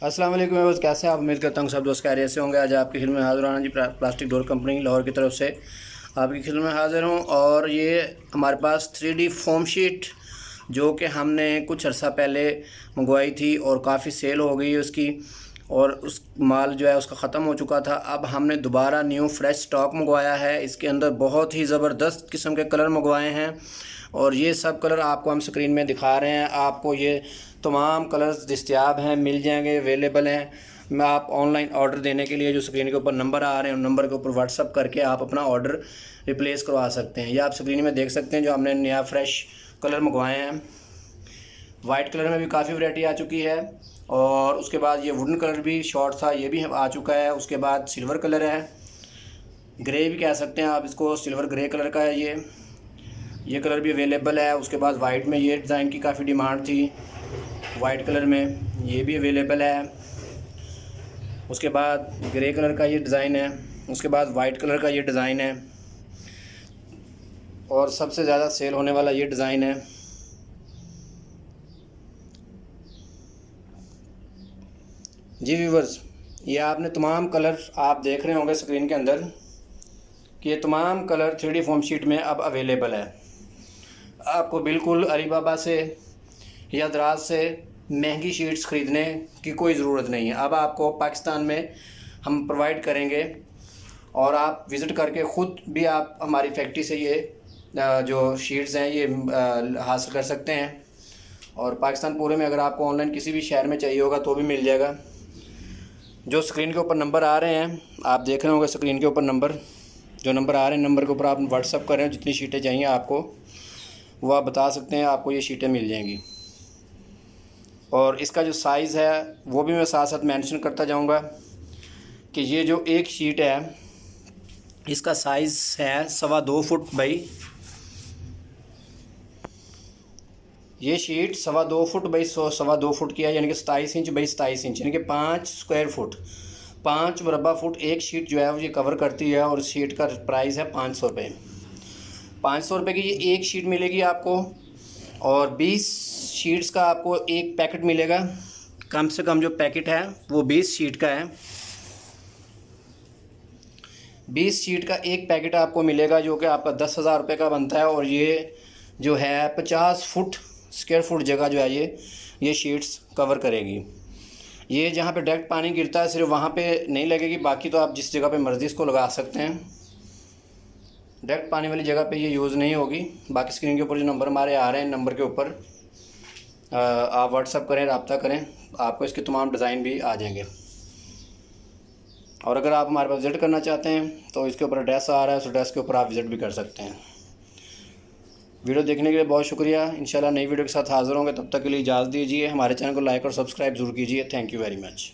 अस्सलाम वालेकुम व्यूअर्स, कैसे हैं आप? उम्मीद करता हूँ सब दोस्त खैरियत से होंगे। आज आपकी खिदमत में हाज़िर होना जी प्लास्टिक डोर कंपनी लाहौर की तरफ से आपकी खिदमत में हाज़िर हूँ। और ये हमारे पास 3D फोम शीट जो कि हमने कुछ अर्सा पहले मंगवाई थी और काफ़ी सेल हो गई है उसकी, और उस माल जो है उसका ख़त्म हो चुका था। अब हमने दोबारा न्यू फ्रेश स्टॉक मंगवाया है। इसके अंदर बहुत ही ज़बरदस्त किस्म के कलर मंगवाए हैं और ये सब कलर आपको हम स्क्रीन में दिखा रहे हैं। आपको ये तमाम कलर्स दस्तयाब हैं, मिल जाएंगे, अवेलेबल हैं। मैं आप ऑनलाइन ऑर्डर देने के लिए जो स्क्रीन के ऊपर नंबर आ रहे हैं उन नंबर के ऊपर व्हाट्सअप करके आप अपना ऑर्डर रिप्लेस करवा सकते हैं। ये आप स्क्रीन में देख सकते हैं जो हमने नया फ्रेश कलर मंगवाए हैं। वाइट कलर में भी काफ़ी वैरायटी आ चुकी है और उसके बाद ये वुडन कलर भी शॉर्ट था, ये भी आ चुका है। उसके बाद सिल्वर कलर है, ग्रे भी कह सकते हैं आप इसको, सिल्वर ग्रे कलर का है ये कलर भी अवेलेबल है। उसके बाद वाइट में ये डिज़ाइन की काफ़ी डिमांड थी, वाइट कलर में ये भी अवेलेबल है। उसके बाद ग्रे कलर का ये डिज़ाइन है, उसके बाद वाइट कलर का ये डिज़ाइन है और सबसे ज़्यादा सेल होने वाला ये डिज़ाइन है। जी व्यूवर्स, ये आपने तमाम कलर आप देख रहे होंगे स्क्रीन के अंदर कि ये तमाम कलर 3D फोम शीट में अब अवेलेबल है। आपको बिल्कुल अलीबाबा से या दराज से महंगी शीट्स ख़रीदने की कोई ज़रूरत नहीं है। अब आपको पाकिस्तान में हम प्रोवाइड करेंगे और आप विज़िट करके ख़ुद भी आप हमारी फैक्ट्री से ये जो शीट्स हैं ये हासिल कर सकते हैं। और पाकिस्तान पूरे में अगर आपको ऑनलाइन किसी भी शहर में चाहिए होगा तो भी मिल जाएगा। जो स्क्रीन के ऊपर नंबर आ रहे हैं, आप देख रहे होंगे स्क्रीन के ऊपर नंबर जो नंबर आ रहे हैं, नंबर के ऊपर आप व्हाट्सअप करें, जितनी शीटें चाहिए आपको वो आप बता सकते हैं, आपको ये शीटें मिल जाएंगी। और इसका जो साइज़ है वो भी मैं साथ साथ मेंशन करता जाऊंगा कि ये जो एक शीट है इसका साइज़ है 2.25 फुट बाई, ये शीट 2.25 फुट बाई 2.25 फुट की है, यानी कि 27 इंच बाई 27 इंच, यानी कि 5 स्क्वायर फुट, 5 मुरबा फुट एक शीट जो है वो ये कवर करती है। और शीट का प्राइस है 500 रुपये। 500 रुपये की ये एक शीट मिलेगी आपको और 20 शीट्स का आपको एक पैकेट मिलेगा। कम से कम जो पैकेट है वो 20 शीट का है। 20 शीट का एक पैकेट आपको मिलेगा जो कि आपका 10,000 रुपये का बनता है। और ये जो है 50 फुट स्क्वायर फुट जगह जो है ये शीट्स कवर करेगी। ये जहाँ पे डायरेक्ट पानी गिरता है सिर्फ वहाँ पे नहीं लगेगी, बाकी तो आप जिस जगह पे मर्ज़ी इसको लगा सकते हैं। डायरेक्ट पानी वाली जगह पे ये यूज़ नहीं होगी। बाकी स्क्रीन के ऊपर जो नंबर हमारे आ रहे हैं, नंबर के ऊपर आप व्हाट्सअप करें, रब्ता करें, आपको इसके तमाम डिज़ाइन भी आ जाएंगे। और अगर आप हमारे पास विज़िट करना चाहते हैं तो इसके ऊपर एड्रेस आ रहा है, उस एड्रेस के ऊपर आप विज़िट भी कर सकते हैं। वीडियो देखने के लिए बहुत शुक्रिया। इंशाल्लाह नई वीडियो के साथ हाज़िर होंगे, तब तक के लिए इजाज़त दीजिए। हमारे चैनल को लाइक और सब्सक्राइब ज़रूर कीजिए। Thank you very much.